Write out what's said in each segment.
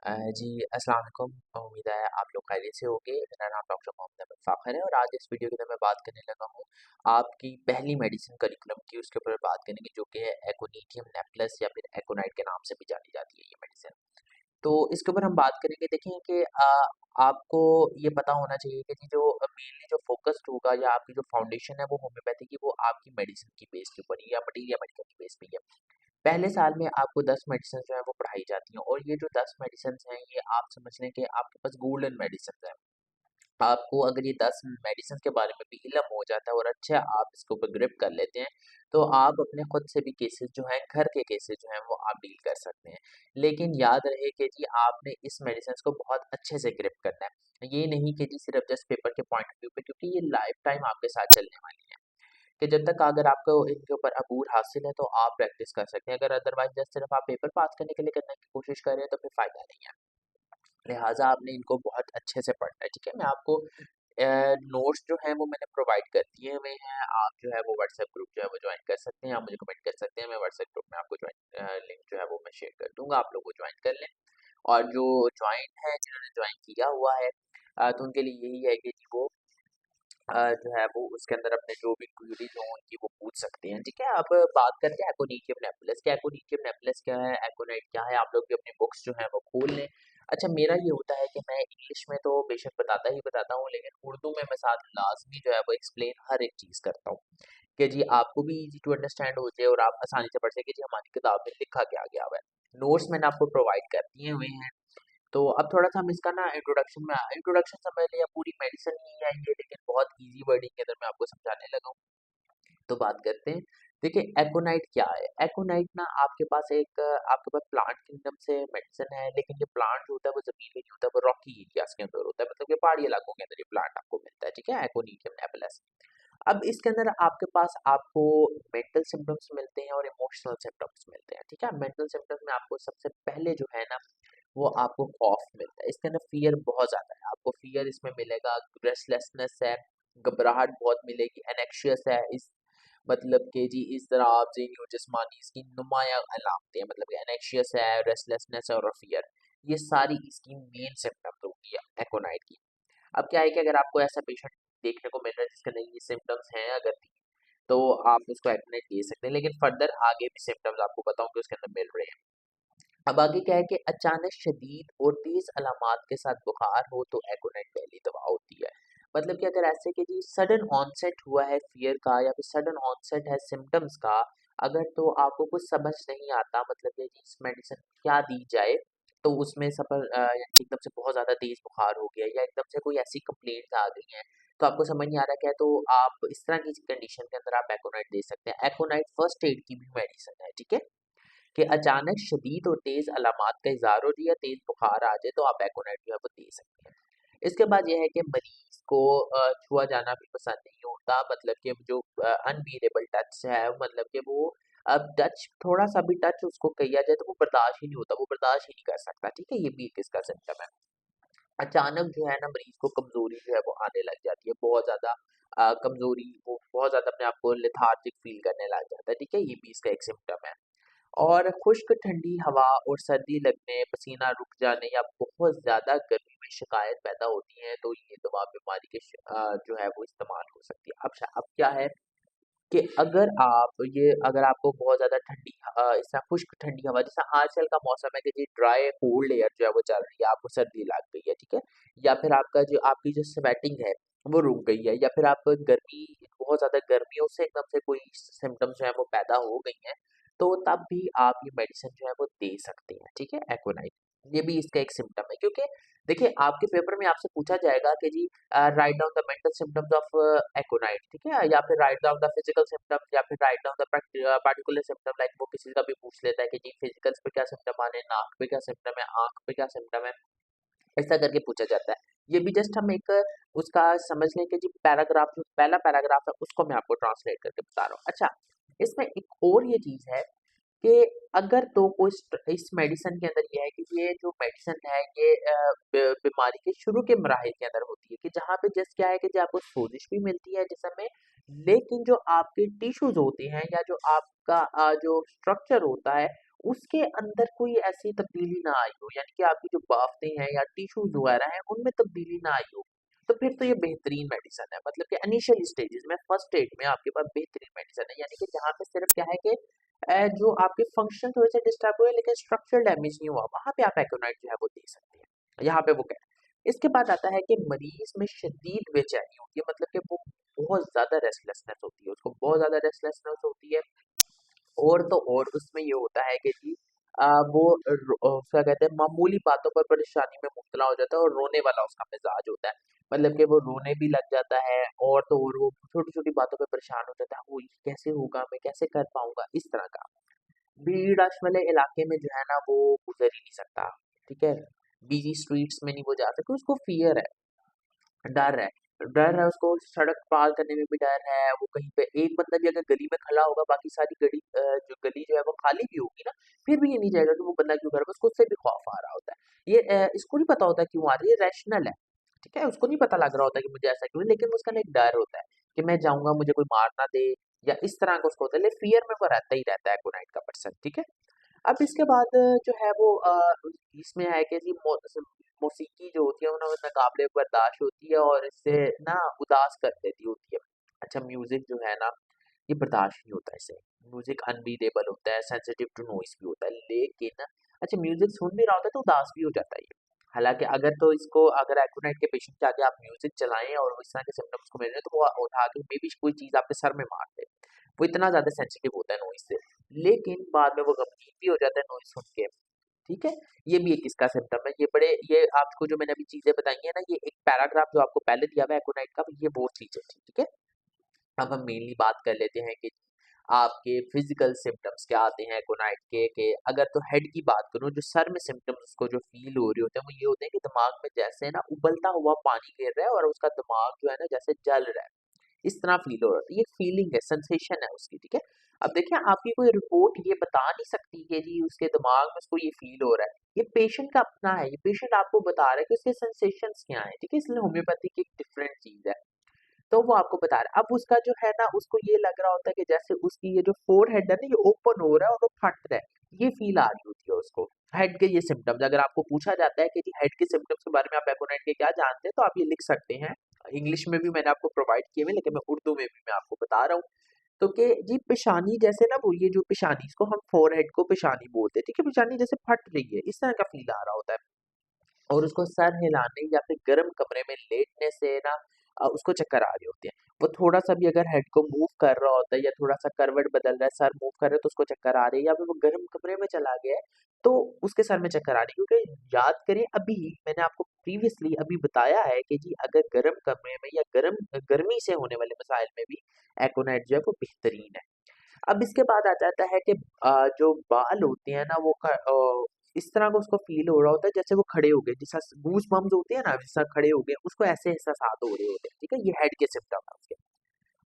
जी, अस्सलाम वालेकुम। उम्मीद है आप लोग खैरियत से होंगे। मेरा नाम डॉक्टर मोहम्मद अहमद फ़ाखर है और आज इस वीडियो के अंदर मैं बात करने लगा हूँ आपकी पहली मेडिसिन करिकुलम की। उसके ऊपर बात करेंगे जो कि है एकोनिटियम नेबुलस या फिर एकोनाइट के नाम से भी जानी जाती है ये मेडिसिन। तो इसके ऊपर हम बात करेंगे, देखें कि आपको ये पता होना चाहिए कि जी जो मेनली जो फ़ोकस्ड होगा या आपकी जो फाउंडेशन है वो होम्योपैथी की, वो आपकी मेडिसिन की बेस के ऊपर ही या मटीरियल मेडिकल की बेस पे ही है। पहले साल में आपको 10 मेडिसिन जो है वो पढ़ाई जाती हैं और ये जो 10 मेडिसिन हैं ये आप समझ लें कि आपके पास गोल्डन मेडिसिन है। आपको अगर ये 10 मेडिसिन के बारे में भी इल्म हो जाता है और अच्छा आप इसके ऊपर ग्रिप कर लेते हैं, तो आप अपने खुद से भी केसेस जो हैं, घर के केसेस जो हैं वो आप डील कर सकते हैं। लेकिन याद रहे कि जी आपने इस मेडिसिन को बहुत अच्छे से ग्रिप करना है। ये नहीं कि जी सिर्फ जस्ट पेपर के पॉइंट ऑफ व्यू पे, क्योंकि ये लाइफ टाइम आपके साथ चलने वाली है। कि जब तक अगर आपको इनके ऊपर अबूर हासिल है तो आप प्रैक्टिस कर सकते हैं। अगर अदरवाइज़ जस्ट सिर्फ़ आप पेपर पास करने के लिए करने की कोशिश कर रहे हैं तो फिर फ़ायदा नहीं है। लिहाज़ा आपने इनको बहुत अच्छे से पढ़ना है, ठीक है? मैं आपको नोट्स जो हैं वो मैंने प्रोवाइड कर दिए हुए हैं। आप जो है वो व्हाट्सएप ग्रुप जो है वो जॉइन कर सकते हैं। आप मुझे कमेंट कर सकते हैं, मैं व्हाट्सएप ग्रुप में आपको लिंक जो है वो मैं शेयर कर दूँगा, आप लोग वो जॉइन कर लें। और जो जॉइन है, जिन्होंने जॉइन किया हुआ है तो उनके लिए यही है कि जी वो जो है वो उसके अंदर अपने जो भी क्वेरीज हों उनकी वो पूछ सकते हैं, ठीक है। अब बात करते हैं एकोनिटियम नेबुलस क्या, एकोनिटियम नेबुलस क्या है, एक्ोनाइट क्या है। आप लोग भी अपनी बुक्स जो है वो खोल लें। अच्छा, मेरा ये होता है कि मैं इंग्लिश में तो बेशक बताता ही बताता हूँ, लेकिन उर्दू में मैं साथ लाजमी जो है वो एक्सप्लेन हर एक चीज़ करता हूँ कि जी आपको भी इजी टू अंडरस्टैंड हो जाए और आप आसानी से पढ़ सके जी हमारी किताब में लिखा क्या गया हुआ है। नोट्स मैंने आपको प्रोवाइड कर दिए हुए हैं। तो अब थोड़ा-सा हम इसका ना इंट्रोडक्शन समझ लें या पूरी मेडिसिन ही है ये, लेकिन बहुत ईज़ी वर्डिंग के अंदर मैं आपको समझाने लगा हूँ। तो बात करते हैं। देखिए एकोनाइट क्या है? एकोनाइट ना आपके पास प्लांट किंगडम से मेडिसिन है, लेकिन ये प्लांट जो होता है वो ज़मीन में नहीं होता, वो रॉकी एरियाज़ के अंदर होता है, मतलब कि पहाड़ी इलाकों के अंदर ये प्लांट आपको मिलता है, ठीक है? एकोनिटियम नेबुलस। अब इसके अंदर आपको मेंटल सिम्पटम्स मिलते हैं और इमोशनल सिम्पटम्स मिलते हैं, ठीक है? मेंटल सिम्पटम्स में आपको सबसे पहले जो है ना वो आपको खौफ मिलता है। इसके अंदर फ़ियर बहुत ज़्यादा है, आपको फ़ियर इसमें मिलेगा, रेस्टलेसनेस है, घबराहट बहुत मिलेगी, एनेक्शियस है, इस मतलब कि जी इज़्तिराब, ज़हनी और जिस्मानी इसकी नुमायाँ अलामतें हैं, मतलब कि एनेक्शियस है, रेस्टलेसनेस है और फ़ियर, ये सारी इसकी मेन सिम्पटम्स होती है एकोनाइट की। अब क्या है कि अगर आपको ऐसा पेशेंट देखने को मिल रहा है जिसके अंदर ये सिम्पटम्स हैं अगर भी, तो आप उसको एकोनाइट दे सकते हैं, लेकिन फर्दर आगे भी सिम्पटम्स आपको बताऊँ कि उसके अंदर मिल रहे हैं। अब आगे क्या है कि अचानक शदीद और तेज अलामात के साथ बुखार हो तो एकोनाइट पहली दवा होती है। मतलब कि अगर ऐसे कि जी सडन ऑनसेट हुआ है फियर का या फिर सडन ऑनसेट है सिम्पटम्स का, अगर तो आपको कुछ समझ नहीं आता मतलब कि जी इस मेडिसिन क्या दी जाए, तो उसमें यानी कि एकदम से बहुत ज़्यादा तेज बुखार हो गया या एकदम से कोई ऐसी कंप्लेंट्स आ गई हैं, तो आपको समझ नहीं आ रहा क्या है, तो आप इस तरह की कंडीशन के अंदर आप एकोनाइट दे सकते हैं। एकोनाइट फर्स्ट एड की भी मेडिसिन है, ठीक है? कि अचानक शदीद और तेज़ अलामात का इज़हार हो जाए या तेज़ बुखार आ जाए तो आप एकोनाइट जो है वो दे सकते हैं। इसके बाद ये है कि मरीज़ को छुआ जाना भी पसंद नहीं होता, मतलब कि जो अनबियरेबल टच है, मतलब कि वो अब टच थोड़ा-सा भी टच उसको किया जाए तो वो बर्दाश्त ही नहीं होता, वो बर्दाश्त ही नहीं कर सकता, ठीक है? ये भी एक इसका सिम्पटम है। अचानक जो है ना मरीज़ को कमज़ोरी जो है वो आने लग जाती है, बहुत ज़्यादा कमज़ोरी, वो बहुत ज़्यादा अपने आप को लेथार्जिक फ़ील करने लग जाता है, ठीक है? ये भी इसका एक सिम्पटम है। और खुश्क ठंडी हवा और सर्दी लगने, पसीना रुक जाने या बहुत ज़्यादा गर्मी में शिकायत पैदा होती है, तो ये दवा बीमारी के जो है वो इस्तेमाल हो सकती है। अब क्या है कि अगर आपको बहुत ज़्यादा इस तरह खुश्क ठंडी हवा, जैसा आजकल का मौसम है कि जी ड्राई कोल्ड एयर जो है वो चल रही है, आपको सर्दी लग गई है, ठीक है? या फिर आपकी जो स्वेटिंग है, वो रुक गई है या फिर आप गर्मी बहुत ज़्यादा गर्मियों से एकदम से कोई सिम्पटम्स जो है वो पैदा हो गई हैं, तो तब भी आप ये मेडिसिन जो है वो दे सकते हैं, ठीक है? एक्रोनाइट, ये भी इसका एक सिम्पटम है, क्योंकि देखिए आपके पेपर में आपसे पूछा जाएगा कि जी write down the mental symptoms of aconite, ठीक है? या फिर write down the physical symptoms या फिर write down the particular symptom, like वो किसी का भी पूछ लेता है कि जी फिजिकल्स पे क्या सिम्पटम आ रहे हैं, नाक पे क्या सिम्पटम है, आँख पे क्या सिम्पटम है, ऐसा करके पूछा जाता है। ये भी जस्ट हम एक उसका समझ लें कि जी पैराग्राफ जो पहला पैराग्राफ है उसको मैं आपको ट्रांसलेट करके बता रहा हूँ। अच्छा, इसमें एक और ये चीज़ है कि अगर तो कोई इस मेडिसिन के अंदर ये है कि ये जो मेडिसिन है ये बीमारी के शुरू के मराहिल के अंदर होती है, कि जहाँ पे जस्ट क्या है कि जो आपको सोजिश भी मिलती है जिसम में, लेकिन जो आपके टिश्यूज होते हैं या जो आपका जो स्ट्रक्चर होता है उसके अंदर कोई ऐसी तब्दीली ना आई हो, यानी कि आपकी जो बाफ्तें हैं या टिश्यूज़ वगैरह हैं, उनमें तब्दीली ना आई हो, तो फिर तो ये बेहतरीन मेडिसिन है। मतलब कि इनिशियल स्टेजेस में, फर्स्ट स्टेज में आपके पास बेहतरीन मेडिसिन है, यानी कि जहाँ पे सिर्फ क्या है कि जो आपके फंक्शन थोड़े से डिस्टर्ब हुए लेकिन स्ट्रक्चरल डैमेज नहीं हुआ, वहाँ पे आप एकोनाइट जो है वो दे सकते हैं। यहाँ पे वो क्या है। इसके बाद आता है कि मरीज में शदीद बेचैनी होती है, मतलब कि वो बहुत ज़्यादा रेस्टलेसनेस होती है, उसको बहुत ज़्यादा रेस्टलेसनेस होती है। और तो और उसमें ये होता है कि जी वो क्या कहते हैं, मामूली बातों पर परेशानी में मुब्तला हो जाता है और रोने वाला उसका मिजाज होता है। मतलब कि वो रोने भी लग जाता है और तो और वो छोटी-छोटी बातों पे परेशान हो जाता है, "ओह! ये कैसे होगा? मैं कैसे कर पाऊँगा?" इस तरह का। भीड़ रश वाले इलाके में जो है ना वो गुज़र ही नहीं सकता, ठीक है? बिज़ी स्ट्रीट्स में नहीं वो जा सकता, उसको फ़ियर है। डर है। डर है उसको सड़क पार करने में भी डर है, वो कहीं पे एक बंदा भी अगर गली में खड़ा होगा, बाकी सारी जो गली जो है वो खाली भी होगी ना, फिर भी ये नहीं जाएगा कि वो बंदा क्यों खड़ा है, उसको उससे भी खौफ आ रहा होता है। ये इसको नहीं पता होता क्यों आ रही है, ये रैशनल है, ठीक है? उसको नहीं पता लग रहा होता कि मुझे ऐसा क्यों है, लेकिन उसका ना एक डर होता है कि मैं जाऊँगा मुझे कोई मार ना दे या इस तरह का उसको होता है, लेकिन फ़ियर में वो रहता ही रहता है एक्रोनाइट का पर्सन, ठीक है? अब इसके बाद जो है वो इसमें है कि जी मौसीकी जो होती है वो ना नाक़ाबिले बर्दाश्त होती है और इससे ना उदास कर देती होती है। अच्छा म्यूज़िक जो है ना, ये बर्दाश्त नहीं होता इसे। म्यूज़िक अनबीटेबल होता है, सेंसिटिव टू नॉइज़ भी होता है, लेकिन अच्छा म्यूज़िक सुन भी रहा होता है तो उदास भी हो जाता है ये। हालाँकि अगर तो इसको अगर एक्रोनाइट के पेशेंट के आगे आप म्यूज़िक चलाएँ और इस तरह के सिम्पटम्स को मिल रहे हैं तो वो उठा के मे बी कोई चीज़ आपके सर में मार दे। वो इतना ज़्यादा सेंसिटिव होता है नॉइज़ से। लेकिन बाद में वो गमगीन भी हो जाता है नॉइज़ सुन के, ठीक है? ये भी एक इसका सिम्पटम है। ये आपको जो मैंने अभी चीज़ें बताई हैं ना, ये एक पैराग्राफ जो आपको पहले दिया हुआ है एक्रोनाइट का, ये वो चीज़ें थी, ठीक है? अब हम मेनली बात कर लेते हैं कि आपके फिजिकल सिम्पटम्स क्या आते हैं एक्रोनाइट के। कि अगर तो हेड की बात करूँ, जो सर में सिम्पटम्स उसको जो फील हो रहे होते हैं वो ये होते हैं कि दिमाग में जैसे ना उबलता हुआ पानी गिर रहा है और उसका दिमाग जो है ना जैसे जल रहा है, इस तरह फील हो रहा है। तो ये फीलिंग है, सेंसेशन है उसकी, ठीक है? अब देखिए आपकी कोई रिपोर्ट ये बता नहीं सकती कि जी उसके दिमाग में उसको ये फील हो रहा है। ये पेशेंट का अपना है, ये पेशेंट आपको बता रहा है कि उसके सेंसेशंस क्या हैं, ठीक है? इसलिए होम्योपैथी की एक डिफरेंट चीज़ है। तो वो आपको बता रहा है। अब उसका जो है ना उसको ये लग रहा होता है कि जैसे उसकी ये जो फोरहेड है ना ये ओपन हो रहा है और वो फट रहा है। ये फ़ील आ रही होती है उसको। हेड के ये सिम्पटम्स अगर आपको पूछा जाता है कि जी हेड के सिम्पटम्स के बारे में आप एकोनाइट के क्या जानते हैं? तो आप ये लिख सकते हैं। इंग्लिश में भी मैंने आपको प्रोवाइड किए हुए हैं लेकिन मैं उर्दू में भी मैं आपको बता रहा हूँ। तो कि जी पेशानी जैसे ना वो ये जो पेशानी इसको हम फोरहेड को पेशानी बोलते हैं, ठीक है? पेशानी जैसे फट रही है, इस तरह का फ़ील आ रहा होता है। और उसको सर हिलाने या फिर गर्म कमरे में लेटने से ना उसको चक्कर आ रहे होते हैं। वो थोड़ा-सा भी अगर हेड को मूव कर रहा होता है या थोड़ा-सा करवट बदल रहा है, सर मूव कर रहा है तो उसको चक्कर आ रही है या फिर वो गर्म कमरे में चला गया है, तो उसके सर में चक्कर आ रही है। क्योंकि याद करें अभी मैंने आपको प्रीवियसली अभी बताया है कि जी अगर गर्म कमरे में या गर्मी से होने वाले मसाइल में भी एकोनाइट जो है वो बेहतरीन है। अब इसके बाद आ जाता है कि जो बाल होते हैं ना वो इस तरह का उसको फ़ील हो रहा होता है जैसे वो खड़े हो गए, जैसा गूज़ बम्प्स होते हैं ना वैसा खड़े हो गए, उसको ऐसे एहसासात हो रहे होते हैं, ठीक है? ये हेड के सिम्पटम है उसके।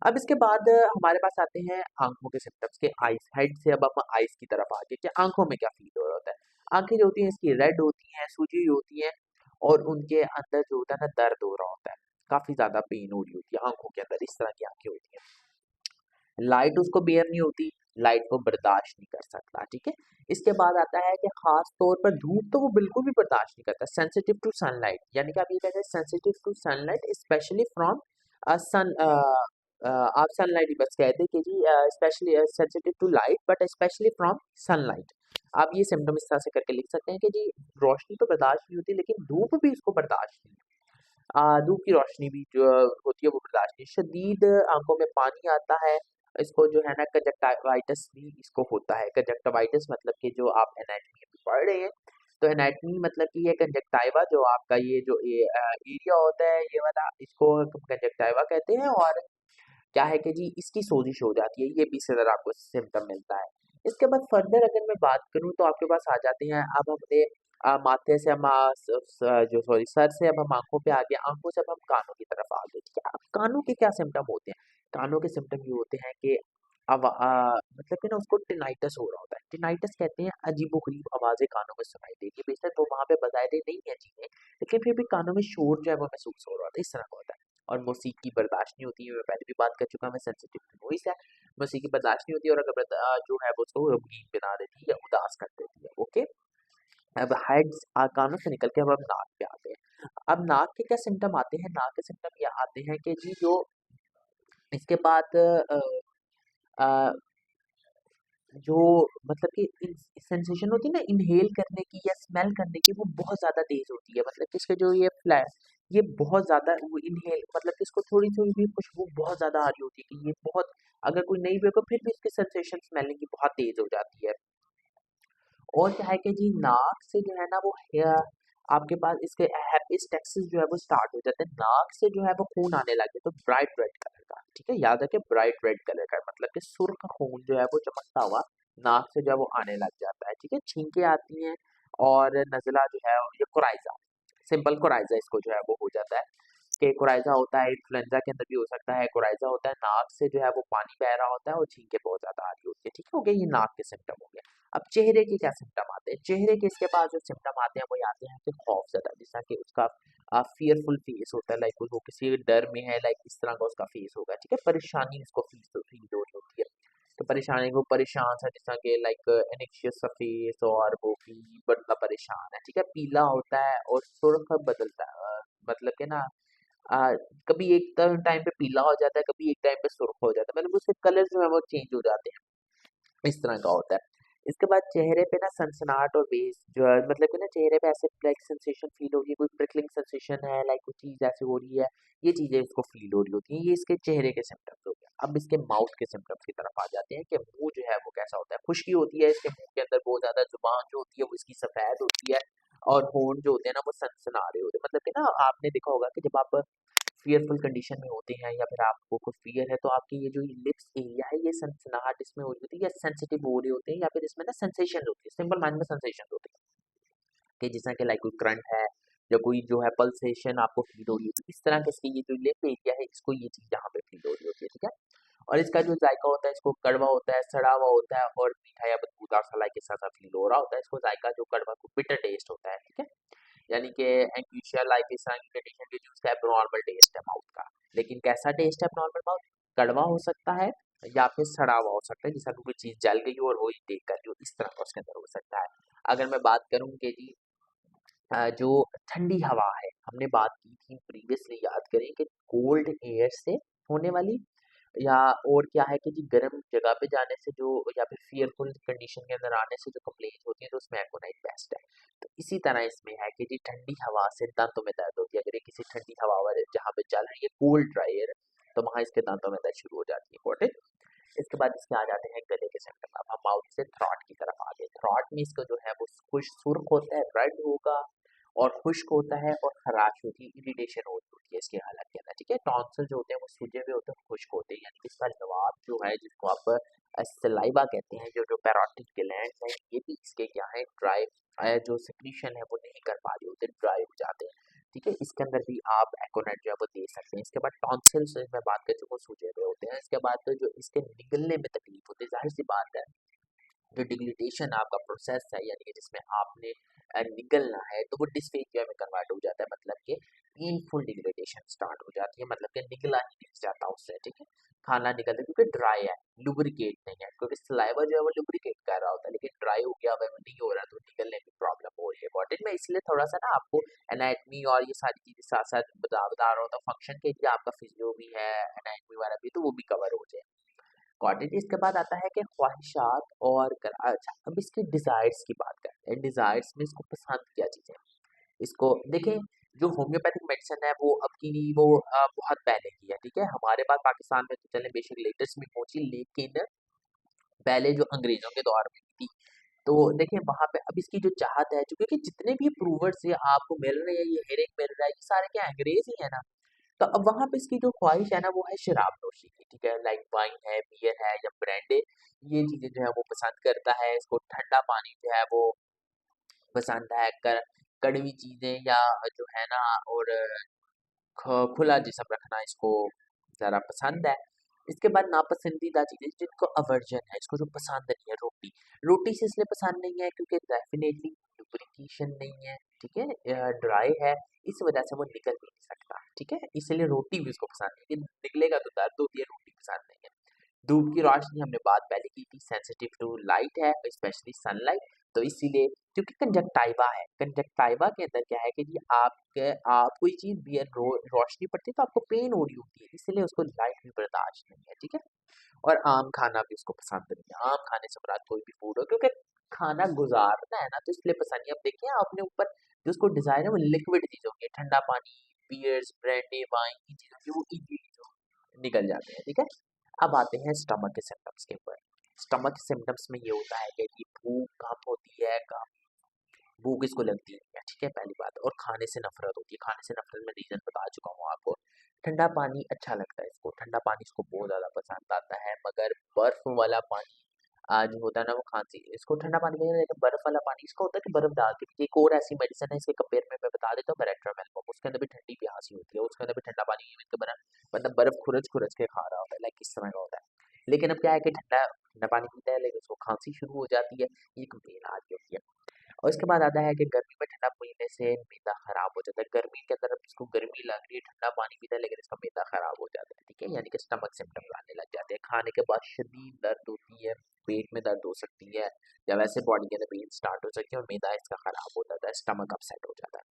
अब इसके बाद हमारे पास आते हैं आँखों के सिम्पटम्स के आइज़, हेड से अब हम आइज़ की तरफ आ गए कि आँखों में क्या फ़ील हो रहा होता है। आँखें जो होती हैं इसकी रेड होती हैं, सूजी हुई होती हैं और उनके अंदर जो होता है ना दर्द हो रहा होता है, काफ़ी ज़्यादा पेन हो रही होती है आँखों के अंदर, इस तरह की आँखें होती हैं। लाइट उसको बेयर नहीं होती, लाइट को बर्दाश्त नहीं कर सकता, ठीक है? इसके बाद आता है कि ख़ास तौर पर धूप तो वो बिल्कुल भी बर्दाश्त नहीं करता, सेंसिटिव टू सनलाइट यानी कि आप ये कहते हैं sensitive to sunlight specially from आप सनलाइट ही बस कह दें कि जी specially sensitive to light but specially from sunlight. आप ये सिम्पटम इस तरह से करके लिख सकते हैं कि जी रोशनी तो बर्दाश्त नहीं होती लेकिन धूप भी इसको बर्दाश्त नहीं है। धूप की रोशनी भी जो होती है वो बर्दाश्त नहीं, शदीद आँखों में पानी आता है, इसको जो है ना कंजक्टिवाइटिस भी इसको होता है। कंजक्टिवाइटिस मतलब कि जो आप एनाटॉमी अभी पढ़ रहे हैं, तो एनाटॉमी मतलब कि ये कंजक्टिवा जो आपका ये जो एरिया होता है ये वाला इसको कंजक्टिवा कहते हैं और क्या है कि जी इसकी सोजिश हो जाती है, ये भी इससे ज़रा आपको सिम्पटम मिलता है। इसके बाद फर्दर अगर मैं बात करूँ तो आपके पास आ जाते हैं अब हमने माथे से हम जो सॉरी सर से अब हम आँखों पे आ गए, आँखों से अब हम कानों की तरफ आ गए, ठीक है? अब कानों के क्या सिम्पटम होते हैं? कानों के सिम्पटम ये होते हैं कि मतलब कि ना उसको टिनाइटस हो रहा होता है। टिनाइटस कहते हैं अजीबो-गरीब आवाज़ें कानों में सुनाई देती है, बेशक वो वहाँ पे बज़ाहिर नहीं है चीज़ें, लेकिन फिर भी कानों में शोर जो है वो महसूस हो रहा होता है, इस तरह का होता है। और मौसीकी बर्दाश्त नहीं होती है, मैं पहले भी बात कर चुका हूँ, मैं सेंसिटिव टू नॉइज़ है। मौसीकी बर्दाश्त नहीं होती और अगर जो है वो उसको गमगीन बना देती है या उदास कर देती है। ओके, अब हेड कानों से निकल के अब नाक पे आते हैं। अब नाक के क्या सिम्टम आते हैं? नाक के सिम्टम ये आते हैं कि जी जो इसके बाद अ, जो मतलब कि सेंसेशन होती है ना इनहेल करने की या स्मेल करने की, वो बहुत ज़्यादा तेज़ होती है। मतलब कि इसके जो ये ये बहुत ज़्यादा वो इनहेल मतलब कि इसको थोड़ी-थोड़ी भी खुशबू बहुत ज़्यादा आ रही होती है कि ये बहुत, अगर कोई नहीं भी होगा फिर भी इसकी सेंसेशन स्मेलिंग की बहुत तेज़ हो जाती है। और क्या है कि जी नाक से जो है ना वो आपके पास इसके एपिस्टैक्सिस जो है वो स्टार्ट हो जाते हैं। नाक से जो है वो खून आने लगे तो ब्राइट रेड कलर का, ठीक है, याद रखें ब्राइट रेड कलर का, मतलब कि सुर्ख खून जो है वो चमकता हुआ नाक से जो है वो आने लग जाता है, ठीक है। छींकें आती हैं और नज़ला जो है ये कोराइजा, सिंपल कोराइजा इसको जो है वो हो जाता है कि कोराइजा होता है, इन्फ्लुएंजा के अंदर भी हो सकता है। कोराइजा होता है नाक से जो है वो पानी बह रहा होता है और छींकें बहुत ज़्यादा आ रही होती है, ठीक है, हो गया ये नाक के सिम्टम हो गए। अब चेहरे के क्या सिम्टम आते हैं? चेहरे के इसके पास जो सिम्टम आते हैं वो ये आते हैं कि खौफ ज़्यादा, जैसा कि उसका फियरफुल फेस होता है, लाइक वो किसी डर में है, लाइक इस तरह का उसका फेस होगा, ठीक है। परेशानी उसको फील हो रही होती है, तो परेशानी को परेशान सा, जैसा कि लाइक एनेक्शियस सा फेस और वो भी बड़ा परेशान है, ठीक है। पीला होता है और सुर्ख बदलता है, मतलब कि ना अ, कभी एक टाइम पे पीला हो जाता है, कभी एक टाइम पे सुर्ख हो जाता है, मतलब उसके कलर जो है वो चेंज हो जाते हैं, इस तरह का होता है। इसके बाद चेहरे पे ना सनसनाहट और बेस जो है, मतलब कि ना चेहरे पे ऐसे लाइक सेंसेशन फील हो रही है, कोई प्रिकलिंग सेंसेशन है, लाइक कुछ चीज़ ऐसी हो रही है, ये चीज़ें इसको फील हो रही होती हैं। ये इसके चेहरे के सिम्टम्स हो गए। अब इसके माउथ के सिम्टम्स की तरफ आ जाते हैं कि मुँह जो है वो कैसा होता है। खुश्की होती है इसके मुँह के अंदर बहुत ज़्यादा, ज़ुबान जो होती है वो इसकी सफ़ेद होती है और होंठ जो होते हैं ना वो सनसना रहे होते हैं। मतलब कि ना आपने देखा होगा कि जब आप फ़ियरफुल कंडीशन में होते हैं या फिर आपको कोई फ़ियर है, तो आपकी ये जो लिप्स एरिया है ये सनसनाहट इसमें हो रही होती है या सेंसिटिव हो रही होते हैं, या फिर इसमें ना सेंसेशन होती है, सिंपल माइंड में सेंसेशन होती है कि जैसा कि लाइक कोई करंट है या कोई जो है पल्सेशन आपको फील हो रही होती है, इस तरह के इसकी ये जो लिप एरिया है इसको ये चीज़ यहाँ पे फील हो रही होती है, ठीक है। और इसका जो जायका होता है इसको कड़वा होता है, सड़ा हुआ होता है और मीठा या बदबूदार सा लाइक ऐसा सा फील हो रहा होता है। इसको जायका जो कड़वा को बिटर टेस्ट होता है, ठीक है। यानी कि एंग्यूशिया लाइक इस तरह की कंडीशन के जो उसका एब्नॉर्मल टेस्ट है माउथ का। लेकिन कैसा टेस्ट है एब्नॉर्मल माउथ? कड़वा हो सकता है या फिर सड़ा हुआ हो सकता है, जैसा कि कोई चीज़ जल गई हो और वही देख कर जो इस तरह का उसके अंदर हो सकता है। अगर मैं बात करूँ कि जी जो ठंडी हवा है, हमने बात की थी प्रीवियसली, याद करें कि कोल्ड एयर से होने वाली या और क्या है कि जी गर्म जगह पे जाने से जो या फिर फियरफुल कंडीशन के अंदर आने से जो कंप्लेंट होती है तो उसमें एकोनाइट बेस्ट है। तो इसी तरह इसमें है कि जी ठंडी हवा से दांतों में दर्द होती है। अगर ये किसी ठंडी हवा वाले जहाँ पे चल रही है कोल्ड ड्राई एयर, तो वहाँ इसके दांतों में दर्द शुरू हो जाती है। Got it? इसके बाद इसके आ जाते हैं गले के सिम्टम। अब हम माउथ से थ्रॉट की तरफ आ गए। थ्रॉट में इसका जो है वो खुश सुर्ख होता है, रेड होगा और खुश्क होता है और खराश होती है, इरिटेशन होती है इसके हालत के अंदर, ठीक है। टॉन्सिल जो होते हैं वो सूजे हुए होते हैं, खुश्क होते हैं, यानी कि इसका जवाब जो है जिसको आप सलाइवा कहते हैं, जो जो पैरोटिड ग्लैंड है ये भी इसके क्या है ड्राई, जो सिक्रीशन है वो नहीं कर पा रहे होते, ड्राई हो जाते हैं, ठीक है। इसके अंदर भी आप एकोनेट जो है वो दे सकते हैं। इसके बाद टॉन्सिल्स में बात करें तो वो सूजे हुए होते हैं। इसके बाद तो जो इसके निगलने में तकलीफ होती है, जाहिर सी बात है जो डिग्लिटेशन आपका प्रोसेस है, यानी कि जिसमें आपने निगलना है, तो वो डिस्फेजिया में कन्वर्ट हो जाता है, मतलब कि पेनफुल डिग्लिटेशन स्टार्ट हो जाती है, मतलब कि निगला ही नहीं जाता उससे, ठीक है। खाना निकलता है क्योंकि ड्राई है, लुब्रिकेट नहीं है, क्योंकि सलाइवा जो है वो लुब्रिकेट कर रहा होता है, लेकिन ड्राई हो गया, वह नहीं हो रहा तो निकलने में प्रॉब्लम हो रही है। Got it? मैं इसलिए थोड़ा सा ना आपको एनाटमी और ये सारी चीजें साथ साथ बता रहा हूँ, फंक्शन के लिए आपका फिजियो भी है, एनाटमी वाला भी, तो वो भी कवर हो जाए। क्वांटिटी। इसके बाद आता है कि ख्वाहिशात और अच्छा, अब इसकी डिज़ायर्स की बात करते हैं। डिज़ायर्स में इसको पसंद क्या चीज़ें हैं? इसको देखें, जो होम्योपैथिक मेडिसिन है वो अब की नहीं, वो बहुत पहले की है, ठीक है। हमारे पास पाकिस्तान में तो चले बेशक लेटेस्ट में पहुंची, लेकिन पहले जो अंग्रेजों के दौर में थी, तो देखिए वहां पे अब इसकी जो चाहत है, जो क्योंकि जितने भी अप्रूवर्स ये आपको मिल रहे हैं, ये हेरिंग मिल रहा है, ये सारे क्या अंग्रेज ही है ना। तो अब वहाँ पे इसकी जो ख्वाहिश है ना वो है शराब नोशी की, ठीक है, लाइक वाइन है, बियर है या ब्रांडे, ये चीज़ें जो है वो पसंद करता है। इसको ठंडा पानी जो है वो पसंद है, कड़वी चीज़ें या जो है ना, और खुला जिस्म रखना इसको ज़रा पसंद है। इसके बाद नापसंदीदा चीज़ें जिनको अवर्जन है, इसको जो पसंद नहीं है, रोटी। रोटी से इसलिए पसंद नहीं है क्योंकि डेफिनेटली लुब्रिकेशन नहीं है, ठीक है, ड्राई है, इस वजह से वो निकल भी नहीं सकता, ठीक है। इसलिए रोटी भी उसको पसंद नहीं है, कि निकलेगा तो दर्द होती है, रोटी पसंद नहीं है। धूप की रोशनी हमने बात पहले की थी, सेंसिटिव टू लाइट है, स्पेशली सनलाइट, तो इसीलिए क्योंकि कंजक्टाइवा है, कंजक्टाइवा के अंदर क्या है कि जी आप कोई चीज़ भी रोशनी पड़ती है तो आपको पेन हो रही होती है, इसीलिए उसको लाइट भी बर्दाश्त नहीं है, ठीक है। और आम खाना भी उसको पसंद नहीं है, आम खाने से मुराद कोई भी फूड हो, क्योंकि खाना गुजारना है ना, तो इसलिए पसंद नहीं। अब देखिए अपने ऊपर जो उसको डिजाइन है वो लिक्विड चीज होगी, ठंडा पानी, बियर्स, ब्रांडी, वाइन, इन चीजों की वो इजीली निकल जाते हैं, ठीक है। अब आते हैं स्टमक के सिम्टम्स के ऊपर। स्टमक के सिम्टम्स में ये होता है कि ये भूख कम होती है, कम भूख इसको लगती है, ठीक है, पहली बात। और खाने से नफरत होती है, खाने से नफरत में रीजन बता चुका हूँ आपको। ठंडा पानी अच्छा लगता है इसको, ठंडा पानी इसको बहुत ज़्यादा पसंद आता है, मगर बर्फ वाला पानी आज होता है ना वो खांसी, इसको ठंडा पानी में, लेकिन बर्फ वाला पानी इसका होता है कि बर्फ डाल के पीजिए। एक और ऐसी मेडिसिन है इसके कंपेयर में मैं बता देता हूँ, पैराट्रामेल, उसके अंदर भी ठंडी प्यासी होती है, उसके अंदर भी ठंडा पानी मिलकर बना, मतलब बर्फ खुरच खुरच के खा रहा होता है, लाइक इस तरह का होता है। लेकिन अब क्या है कि ठंडा ठंडा पानी पीता है लेकिन उसको खांसी शुरू हो जाती है, ये कंप्लेन आ रही होती है। और इसके बाद आता है कि गर्मी में ठंडा पीने से मैदा खराब हो जाता है। गर्मी के अंदर अब इसको गर्मी लग रही है, ठंडा पानी पीता है लेकिन इसका मैदा खराब हो जाता है, ठीक है, यानी कि स्टमक सिम्टम्स आने लग जाते हैं। खाने के बाद शदीद दर्द होती है, पेट में दर्द हो सकती है, या वैसे बॉडी के अंदर पेन स्टार्ट हो सकती है, और मैदा इसका खराब हो जाता है, स्टमक अपसेट हो जाता है।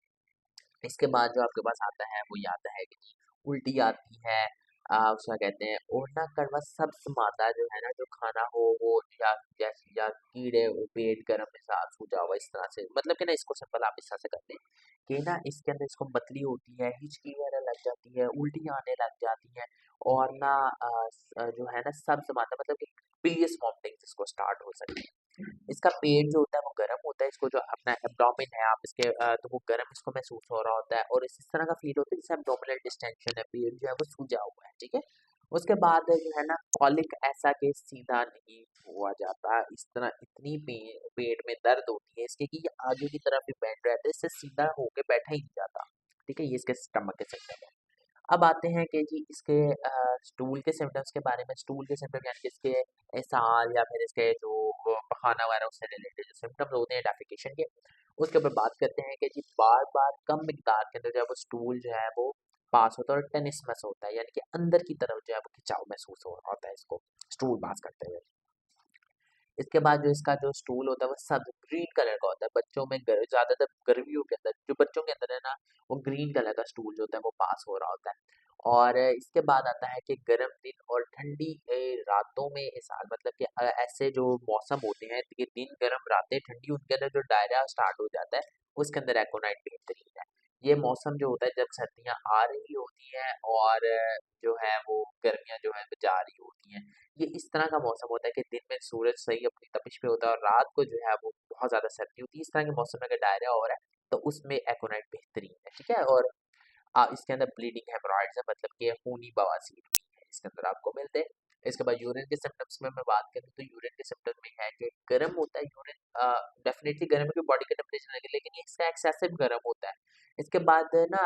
इसके बाद जो आपके पास आता है वो ये आता है कि जी उल्टी आती है, उसका कहते हैं ओढ़ना कड़वा सब्ज मादा जो है ना, जो खाना हो वो, या जैसे या कीड़े पेट गर्म एहसास हो जाओ, इस तरह से, मतलब कि ना इसको सिंपल आप इस तरह से करते हैं कि ना इसके अंदर इसको मतली होती है, हिचकी वगैरह लग जाती है, उल्टी आने लग जाती है, और ना जो है ना सब्ज मादा मतलब कि पीलियस वॉमिटिंग इसको स्टार्ट हो सकती है। इसका पेट जो होता है वो गर्म होता है, इसको जो अपना एब्डोमेन है आप इसके तो वो गर्म इसको महसूस हो रहा होता है, और इस तरह का फील होता है जैसे एब्डोमिनल डिस्टेंशन है, पेट जो है वो सूजा हुआ है, ठीक है। उसके बाद जो है ना कॉलिक, ऐसा कि सीधा नहीं हुआ जाता, इस तरह इतनी पेट में दर्द होती है इसके कि ये आगे की तरफ ही बैंड रहता है, इससे सीधा होके बैठा ही नहीं जाता, ठीक है, ये इसके स्टमक के सिम्टम है। अब आते हैं कि जी इसके स्टूल के सिम्पटम्स के बारे में। स्टूल के सिम्पटम यानी कि इसके इसहाल या फिर इसके जो पखाना वगैरह उससे रिलेटेड जो सिम्पटम्स होते हैं डेफिकेशन के, उसके ऊपर बात करते हैं कि जी बार बार कम मिकदार के अंदर जो है वो स्टूल जो है वो पास होता है, और टेनिसमस होता है, यानी कि अंदर की तरफ जो है वो खिंचाव महसूस हो रहा होता है इसको स्टूल पास करते हुए। इसके बाद जो इसका जो स्टूल होता है वो सब ग्रीन कलर का होता है, बच्चों में ज़्यादातर गर्मियों के अंदर जो बच्चों के अंदर है ना, वो ग्रीन कलर का स्टूल जो होता है वो पास हो रहा होता है। और इसके बाद आता है कि गर्म दिन और ठंडी रातों में इसहाल, मतलब कि ऐसे जो मौसम होते हैं कि दिन गर्म रातें ठंडी, उनके अंदर जो दायरा स्टार्ट हो जाता है उसके अंदर एकोनाइट बेहतरीन है। ये मौसम जो होता है जब सर्दियाँ आ रही होती हैं और जो है वो गर्मियाँ जो है वो जा रही होती हैं, ये इस तरह का मौसम होता है कि दिन में सूरज सही अपनी तपिश पे होता है और रात को जो है वो बहुत ज़्यादा सर्दी होती है। इस तरह के मौसम में अगर डायरिया हो रहा है तो उसमें एकोनाइट बेहतरीन है, ठीक है। और इसके अंदर ब्लीडिंग हेमोरॉइड्स है, मतलब कि खूनी बवासीर भी है इसके अंदर आपको मिलते हैं। इसके बाद यूरिन के सिम्टम्स में मैं बात करूँ तो यूरिन के सिम्टम्स में है कि गर्म होता है यूरिन, डेफिनेटली गर्म है क्योंकि बॉडी का टेम्परेचर लगे, लेकिन इसका एक्सेसिव गर्म होता है। इसके बाद ना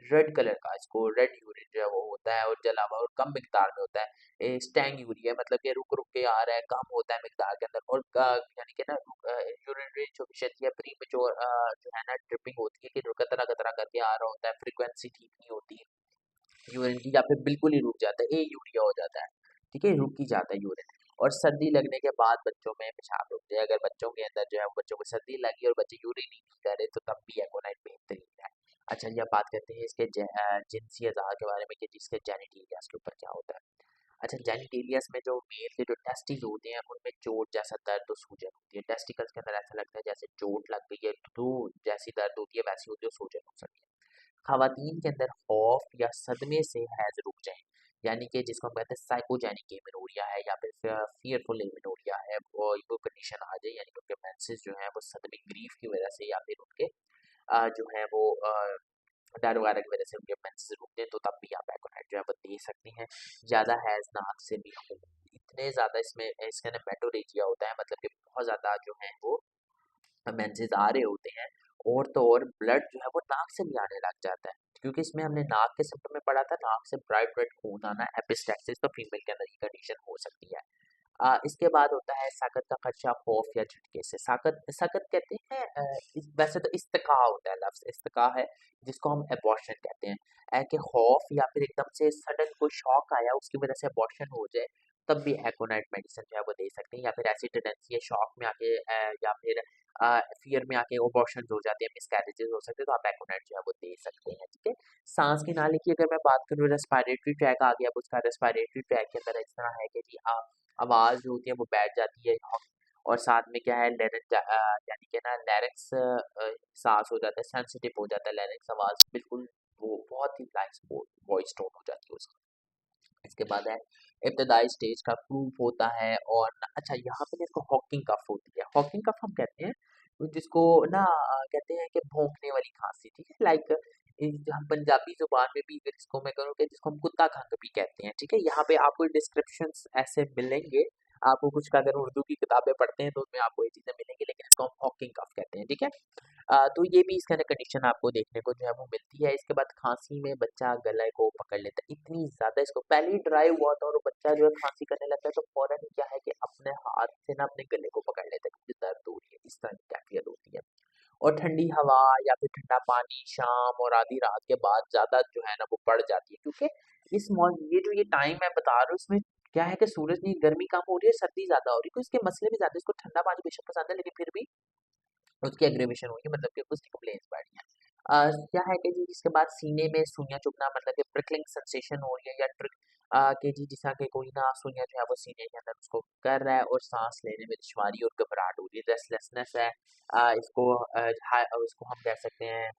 रेड कलर का इसको रेड यूरिन जो है वो होता है, और जला हुआ और कम मिकदार में होता है। स्टैंग यूरिया मतलब कि रुक रुक के आ रहा है, कम होता है मिकदार के अंदर, और यानी कि ना यूरिनरी इनसफिशिएंसी या प्रीमेच्योर जो है ना ट्रिपिंग होती है कि जो कतरा कतरा करके आ रहा होता है, फ्रीक्वेंसी ठीक नहीं होती यूरिन की, या फिर बिल्कुल ही रुक जाता है, ए यूरिया हो जाता है, ठीक है, रुक ही जाता है यूरिन। और सर्दी लगने के बाद बच्चों में पेशाब रुकते हैं, अगर बच्चों के अंदर जो है वो बच्चों को सर्दी लगी और बच्चे यूरिन ही नहीं कर रहे तो तब भी एकोनाइट बेहतरीन है। अच्छा ये बात करते हैं इसके जिनसी अज़ा के बारे में कि जिसके जेनिटेलियास के ऊपर क्या होता है। अच्छा जेनिटेलियास में जो मेल के जो टेस्टिस होते हैं उनमें चोट जैसा दर्द और सूजन होती है, टेस्टिकल्स के अंदर ऐसा लगता है जैसे चोट लग गई है, तो जैसी दर्द होती है वैसी होती है, सूजन हो सकती है। खवातीन के अंदर खौफ या सदमे से हैज रुक जाए, यानी कि जिसको हम कहते हैं साइकोजेनिक एमेनोरिया है या फिर फियरफुल एमेनोरिया है, वो कंडीशन आ जाए, यानी कि उनके मेंसेस जो है वो सदमे ग्रीफ की वजह से या फिर उनके जो है वो डर वगैरह की वजह से उनके मेंसेस रुकते हैं, तो तब भी आप एकोनाइट जो है वो दे सकती हैं। ज़्यादा हैज़ नाक से भी खून, इतने ज़्यादा इसमें इसके अंदर मेटोरेजिया होता है, मतलब कि बहुत ज़्यादा जो है वो मेंसेस आ रहे होते हैं, और तो और ब्लड जो है वो नाक से भी आने लग जाता है, क्योंकि इसमें हमने नाक के सिम्टम में पढ़ा था, नाक से ब्राइट रेड खून आना एपिस्टैक्सिस, तो फीमेल के अंदर ये कंडीशन हो सकती है। इसके बाद होता है साकत का खदशा खौफ या झटके से। साकत साकत कहते हैं वैसे तो इस्तिका होता है, लफ्ज़ इस्तिका है जिसको हम अबॉर्शन कहते हैं। कि खौफ या फिर एकदम से सडन कोई शॉक आया उसकी वजह से अबॉर्शन हो जाए, तब भी एकोनाइट मेडिसिन जो है वो दे सकते हैं। या फिर ऐसी टेंडेंसी है शॉक में आके या फिर फ़ियर में आके अबॉर्शंस हो जाते हैं, मिसकैरेजेस हो सकते हैं, तो आप एकोनाइट जो है वो दे सकते हैं, ठीक है। सांस की नाली की अगर मैं बात करूँ, रेस्पिरेटरी ट्रैक आ गया। अब उसका रेस्पिरेटरी ट्रैक के अंदर इस तरह है कि जी आवाज़ जो होती है वो बैठ जाती है, और साथ में क्या है यानी कि ना लैरिंक्स साँस हो जाता है, सेंसिटिव हो जाता है लैरिंक्स, आवाज़ बिल्कुल वो बहुत ही नाइस वॉइस टोन हो जाती है उसकी। इसके बाद है इब्तदाई स्टेज का प्रूफ होता है। और अच्छा, यहाँ पे इसको हॉकिंग कफ होती है। हॉकिंग कफ हम कहते हैं वो जिसको ना कहते हैं कि भौंकने वाली खांसी, ठीक है। लाइक हम पंजाबी जुबान में भी अगर इसको मैं करूँ कि जिसको हम कुत्ता खंघ भी कहते हैं, ठीक है। यहाँ पे आपको डिस्क्रिप्शंस ऐसे मिलेंगे, आपको कुछ का अगर उर्दू की किताबें पढ़ते हैं तो उसमें आपको ये चीज़ें मिलेंगी, लेकिन इसको हम हॉकिंग कफ कहते हैं, ठीक है। तो ये भी इसका कंडीशन आपको देखने को जो है वो मिलती है। इसके बाद खांसी में बच्चा गले को पकड़ लेता है, इतनी ज़्यादा इसको पहले ही ड्राई हुआ था और वो बच्चा जो है खांसी करने लगता है, तो फ़ौरन क्या है कि अपने हाथ से ना अपने गले को पकड़ लेता है क्योंकि दर्द हो रही है, इस तरह की कैफियत होती है। और ठंडी हवा या फिर ठंडा पानी शाम और आधी रात के बाद ज़्यादा जो है ना वो बढ़ जाती है, क्योंकि ये जो ये टाइम मैं बता रहा हूँ इसमें क्या है कि सूरज की गर्मी कम हो रही है, सर्दी ज़्यादा हो रही है, तो इसके मसले भी ज़्यादा। इसको ठंडा पानी बेशक पसंद है, लेकिन फिर भी उसकी एग्रीवेशन हुई है, मतलब कि उसकी कंप्लेंट्स बढ़ी हैं। क्या है कि जी इसके बाद सीने में सुइयाँ चुभना, मतलब कि प्रिकलिंग सेंसेशन हो रही है, या कि जी जिस तरह के कोई ना सुइयाँ जो है वो सीने के अंदर उसको कर रहा है, और सांस लेने में दुश्वारी और घबराहट हो रही है, रेस्टलेसनेस है। इसको हम कह सकते हैं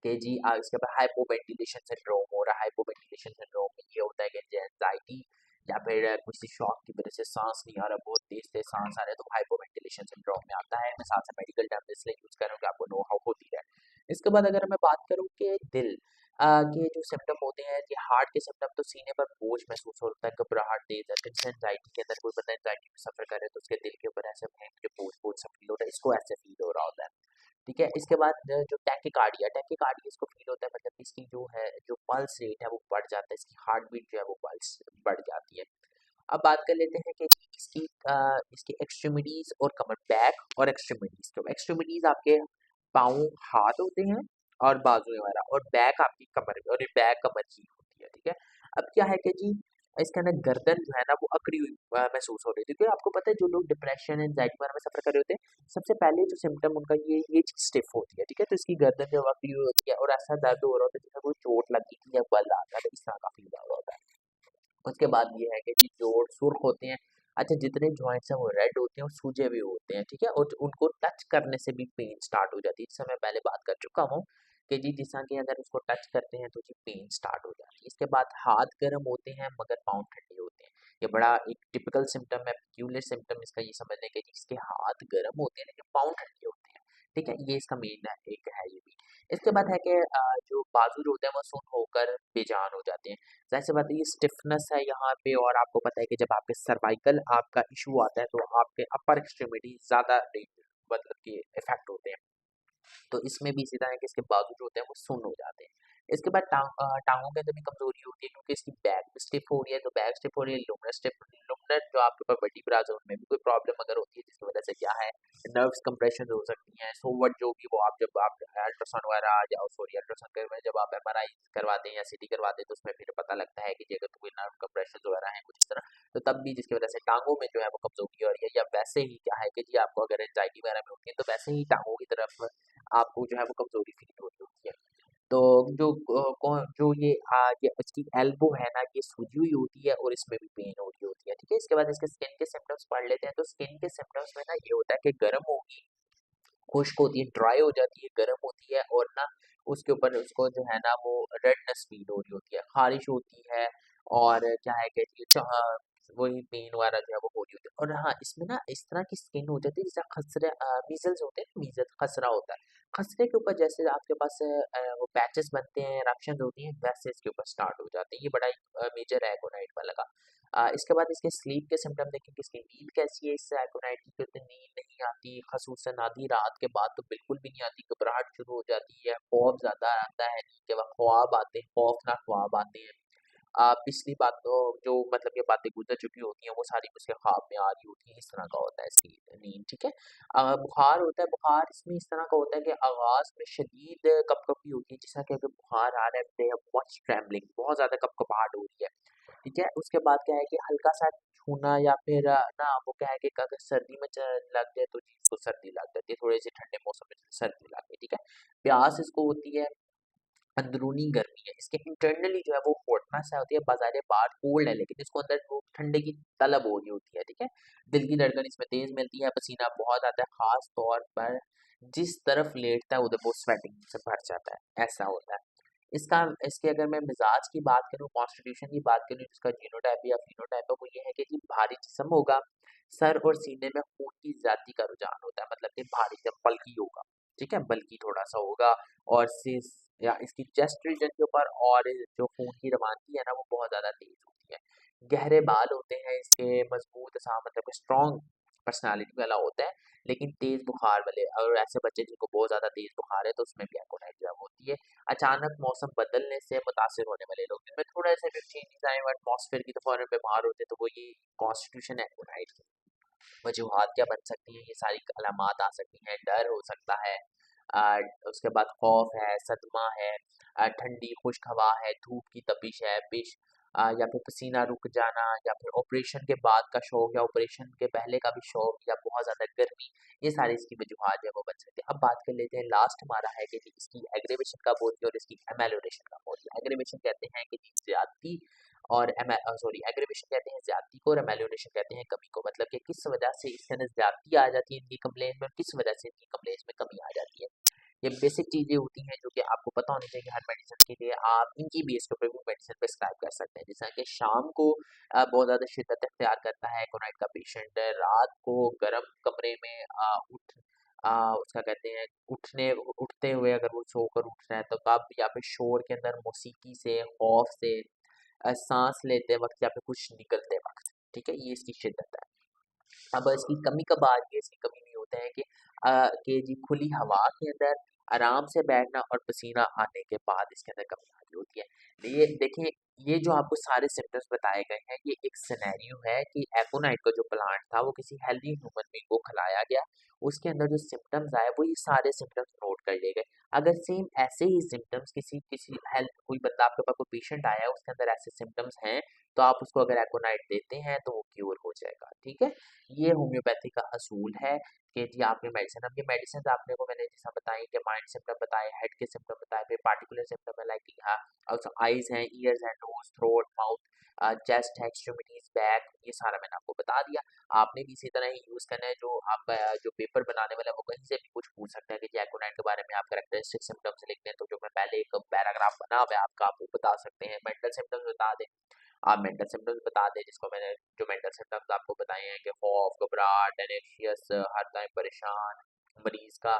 कि जी इसके बाद हाइपोवेंटिलेशन सिंड्रोम हो रहा है। हाइपोवेंटिलेशन सिंड्रोम में ये होता है कि एंजाइटी या फिर किसी शॉक की वजह से सांस नहीं आ रहा, बहुत तेज तेज सांस आ रहा है, तो हाइपोवेंटिलेशन सिंड्रोम में आता है। मैं साथ से मेडिकल टर्म इसलिए यूज कर रहा हूँ कि आपको नो हाउ होती है। इसके बाद अगर मैं बात करूँ कि दिल के जो सिम्टम होते हैं, कि हार्ट के सिम्टम, तो सीने पर बोझ महसूस होता है, घबराहट तेज है, फिर से एंजाइटी के अंदर कोई बंदा एंजाइटी में सफर करे तो उसके दिल के ऊपर ऐसे बोझ बोझ सा फील हो रहा है, इसको ऐसे फील हो रहा होता है, ठीक है। इसके बाद जो टैकीकार्डिया इसको फ़ील होता है, मतलब कि इसकी जो है जो पल्स रेट है वो बढ़ जाता है, इसकी हार्ट बीट जो है वो पल्स बढ़ जाती है। अब बात कर लेते हैं कि इसकी एक्सट्रीमिटीज़ और कमर, बैक और एक्सट्रीमिटीज़। तो एक्सट्रीमिटीज़ आपके पाँव, हाथ होते हैं और बाजू वगैरह, और बैक आपकी कमर, और ये बैक कमर की होती है, ठीक है। अब क्या है कि जी इसके अंदर गर्दन जो है ना वो अकड़ी हुई महसूस हो रही थी, क्योंकि आपको पता है जो लोग डिप्रेशन, एंजाइटी वगैरह में सफ़र कर रहे होते हैं, सबसे पहले जो सिम्पटम उनका ये चीज़ स्टिफ होती है, ठीक है। तो इसकी गर्दन जो अकड़ी हुई होती है और ऐसा दर्द हो रहा होता है जैसे कोई चोट लगी थी या बल आ गया, तो इस तरह का फ़ील हो रहा होता है। उसके बाद ये है कि जी जोड़ सुर्ख होते हैं। अच्छा, जितने जॉइंट्स हैं वो रेड होते हैं और सूजे हुए होते हैं, ठीक है। और उनको टच करने से भी पेन स्टार्ट हो जाती है, जिससे मैं पहले बात कर चुका हूँ कि जी जिस तरह के अगर उसको टच करते हैं तो जी पेन स्टार्ट हो जाती है। इसके बाद हाथ गर्म होते हैं मगर पाँव ठंडे होते हैं। ये बड़ा एक टिपिकल सिम्टम है, पेक्यूलियर सिम्टम इसका ये समझने के, जिसके हाथ गर्म होते हैं लेकिन पाँव ठंडे होते हैं, ठीक है। ये इसका मेन है, एक है ये भी। इसके बाद है कि जो बाजू जो होते हैं वो सुन्न होकर बेजान हो जाते हैं। ज़ाहिर सी बात है ये स्टिफनेस है यहाँ पे, और आपको पता है कि जब आपके सर्वाइकल आपका इशू आता है तो आपके अपर एक्सट्रीमिटी ज़्यादा मतलब कि इफेक्ट होते हैं। तो इसमें भी इसी तरह के इसके बाजू जो होते हैं वो सुन्न हो जाते हैं। इसके बाद टाँगों के अंदर भी कमज़ोरी होती है, क्योंकि इसकी बैक भी स्टिफ हो रही है, तो बैक स्टिफ हो रही है, लुम्बर जो आपके ऊपर वर्टिब्राज़ है उनमें भी कोई प्रॉब्लम अगर होती है, जिसकी वजह से क्या है नर्व्स कंप्रेशन हो सकती हैं, सोवट जो भी वो आप जब आप अल्ट्रासाउंड वगैरह आ जाओ, सॉरी अल्ट्रासाउंड करवाएँ, जब आप एमआरआई करवाते हैं या सीटी करवाते हैं तो उसमें फिर पता लगता है कि जी अगर कोई नर्व कंप्रेशन वगैरह है कुछ इस तरह, तो तब भी जिसकी वजह से टाँगों में जो है वो कमज़ोरी हो रही है। या वैसे ही क्या है कि जी आपको अगर एंग्जायटी वगैरह में होती है तो वैसे ही टाँगों की तरफ आपको जो है वो कमज़ोरी फ़ील हो रही होती है। तो ये इसकी एल्बो है ना, ये सूजी हुई होती है और इसमें भी पेन हो रही होती है, ठीक है। इसके बाद इसके स्किन के सिम्पटम्स पढ़ लेते हैं। तो स्किन के सिम्पटम्स में ना ये होता है कि गर्म होगी, खुश्क होती है, ड्राई हो जाती है, गर्म होती है, और ना उसके ऊपर उसको जो है ना वो रेडनेस फ़ील हो रही होती है, ख़ारिश होती है, और क्या है कि ये वही पेन वगैरह जो है वो हो रही होती है। और हाँ, इसमें ना इस तरह की स्किन हो जाती है जैसे मीज़ल्स होते हैं ना, मीज़ल्स खसरा होता है। खसरे के ऊपर जैसे आपके पास वो पैचेस बनते हैं, इरप्शंस होती हैं, वैसे इसके ऊपर स्टार्ट हो जाते हैं। ये बड़ा एक मेजर है एकोनाइट वाला का। इसके बाद इसके स्लीप के सिम्पटम देखें कि इसकी नींद कैसी है। इससे एकोनाइट की उतनी नींद नहीं आती, ख़ुसूसन आधी रात के बाद तो बिल्कुल भी नहीं आती, घबराहट शुरू हो जाती है, खौफ ज़्यादा आता है, नींद के वक़्त ख्वाब आते हैं, खौफनाक ख्वाब आते हैं। पिछली बात तो जो मतलब ये बातें गुजर चुकी होती हैं वो सारी उसके ख्वाब में आ रही होती हैं, इस तरह का होता है इसकी नींद, ठीक है। बुखार होता है, बुखार इसमें इस तरह का होता है कि आगाज में शदीद कपकपी होती है, जैसा कि अगर बुखार आ रहा है, दे हैव मच ट्रेम्बलिंग, बहुत ज्यादा कपकपाहट हो रही है, ठीक है। उसके बाद क्या है कि हल्का सा छूना या फिर ना वो क्या है कि अगर सर्दी में लग जाए तो जी इसको सर्दी लग जाती है, थोड़े से ठंडे मौसम में सर्दी लग गई, ठीक है। प्यास इसको होती है, अंदरूनी गर्मी है, इसके इंटरनली जो है वो हॉटनेस होती है, बाज़ाहिर बाहर कोल्ड है लेकिन इसको अंदर वो ठंडे की तलब हो रही होती है, ठीक है। दिल की धड़कन इसमें तेज़ मिलती है, पसीना बहुत आता है, ख़ास तौर पर जिस तरफ लेटता है उधर वो स्वेटिंग से भर जाता है, ऐसा होता है। इसका इसके अगर मैं मिज़ाज की बात करूँ, कॉन्स्टिट्यूशन की बात करूँ, जिसका जीनोटाइप या फ़िनोटाइप है, वो ये है कि जी भारी जिस्म होगा, सर और सीने में खून की ज़्यादती का रुझान होता है, मतलब कि भारी जब बल्की होगा, ठीक है, बल्की थोड़ा-सा होगा और सिस या इसकी चेस्ट रीजन के ऊपर और जो खून की रवानगी है ना, वो बहुत ज़्यादा तेज़ होती है। गहरे बाल होते हैं इसके, मज़बूत सा मतलब कि स्ट्रॉन्ग पर्सनैलिटी वाला होता है, लेकिन तेज़ बुखार वाले और ऐसे बच्चे जिनको बहुत ज़्यादा तेज़ बुखार है, तो उसमें भी एकोनाइट होती है। अचानक मौसम बदलने से मुतासिर होने वाले लोग, जिनमें थोड़ा ऐसे भी चेंजेस आए एटमॉस्फेयर की, तो फ़ौरन बीमार होते हैं, तो वो ये कॉन्स्टिट्यूशन एकोनाइट की वजूहात क्या बन सकती हैं, ये सारी अलामात आ सकती हैं, डर हो सकता है, उसके बाद खौफ है, सदमा है, ठंडी खुश्क हवा है, धूप की तपिश है, या फिर पसीना रुक जाना, या फिर ऑपरेशन के बाद का शौक या ऑपरेशन के पहले का भी शौक, या बहुत ज़्यादा गर्मी, ये सारी इसकी वजूहात जो है वो बन सकती है। अब बात कर लेते हैं, लास्ट हमारा है कि जी इसकी एग्रीवेशन कब होती है और इसकी एमेलोरेशन कब होती है। एग्रीवेशन कहते हैं कि जी ज्यादती और सॉरी एग्रीवेशन कहते हैं ज्यादती को और एमेल्योरेशन कहते हैं कमी को, मतलब कि किस वजह से इसके अंदर ज्यादती आ जाती है इनकी कंप्लेन में और किस वजह से इनकी कंप्लेन में कमी आ जाती है। ये बेसिक चीजें होती हैं जो कि आपको पता होनी चाहिए हर मेडिसिन के लिए, आप इनकी बेस के ऊपर भी मेडिसिन प्रेस्क्राइब कर सकते हैं। जैसा कि शाम को बहुत ज़्यादा शिद्दत इख्तियार करता है कोनाइट का पेशेंट, रात को गर्म कमरे में उसका कहते हैं उठते हुए अगर वो सोकर उठ रहा है तो कब, या फिर शोर के अंदर मौसीकी से, खौफ से, सांस लेते वक्त या फिर कुछ निकलते वक्त, ठीक है, ये इसकी शिद्दत है। अब इसकी कमी कब आ रही है, इसकी कमी में होता है कि जी खुली हवा के अंदर आराम से बैठना और पसीना आने के बाद इसके अंदर कमी आ रही होती है। ये देखिए, ये जो आपको सारे सिम्टम्स बताए गए हैं, ये एक सिनेरियो है कि एकोनाइट का जो प्लांट था वो किसी हेल्दी ह्यूमन बीइंग को खिलाया गया, उसके अंदर जो सिम्टम्स आए वो ये सारे सिम्टम्स नोट कर लिए गए। अगर सेम ऐसे ही सिम्टम्स किसी किसी हेल्थ कोई बंदा आपके पास कोई पेशेंट आया है उसके अंदर ऐसे सिम्टम्स हैं, तो आप उसको अगर एकोनाइट देते हैं तो वो क्योर हो जाएगा, ठीक है। ये होम्योपैथी का असूल है कि जी आपने मेडिसिन, अब ये मेडिसिन आपने को मैंने जैसा बताई कि माइंड सिम्टम बताए, हेड के सिम्टम बताए, फिर पार्टिकुलर सिम्टम है लाइक ऑल्सो आईज हैं, ईयर्स हैं, नोज, थ्रोट, माउथ, चेस्ट है, एक्सट्रीमिटीज, बैक, ये सारा मैंने आपको बता दिया। आपने भी इसी तरह ही यूज करना है, जो आप जो पेपर बनाने वाला है वो कहीं से भी कुछ पूछ सकता है कि जी एकोनाइट के बारे में आप कैरेक्टरिस्टिक सिम्टम्स लिख दें, तो जो मैं पहले एक पैराग्राफ बना हुआ है आपका, आप वो बता सकते हैं। मेंटल सिम्टम्स बता दें, आप मेंटल सिम्पटम्स बता दें, जिसको मैंने जो मेंटल सिम्पटम्स आपको बताए हैं कि खौफ, घबराहट, एनेक्सियस, हर टाइम परेशान, मरीज का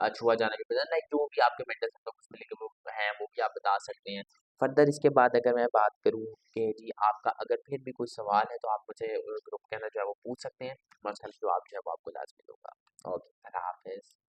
छुआ जाना भी पता लाइक जो भी आपके मेंटल सिम्पटम्स उसमें लिखे हुए हैं वो भी आप बता सकते हैं। फर्दर इसके बाद अगर मैं बात करूँ कि जी आपका अगर फिर भी कोई सवाल है तो आप मुझे ग्रुप के अंदर जो है वो पूछ सकते हैं, मैं उसका जवाब जो है वो आपको लाजमी दूंगा। ओके, अल्लाह हाफिज़।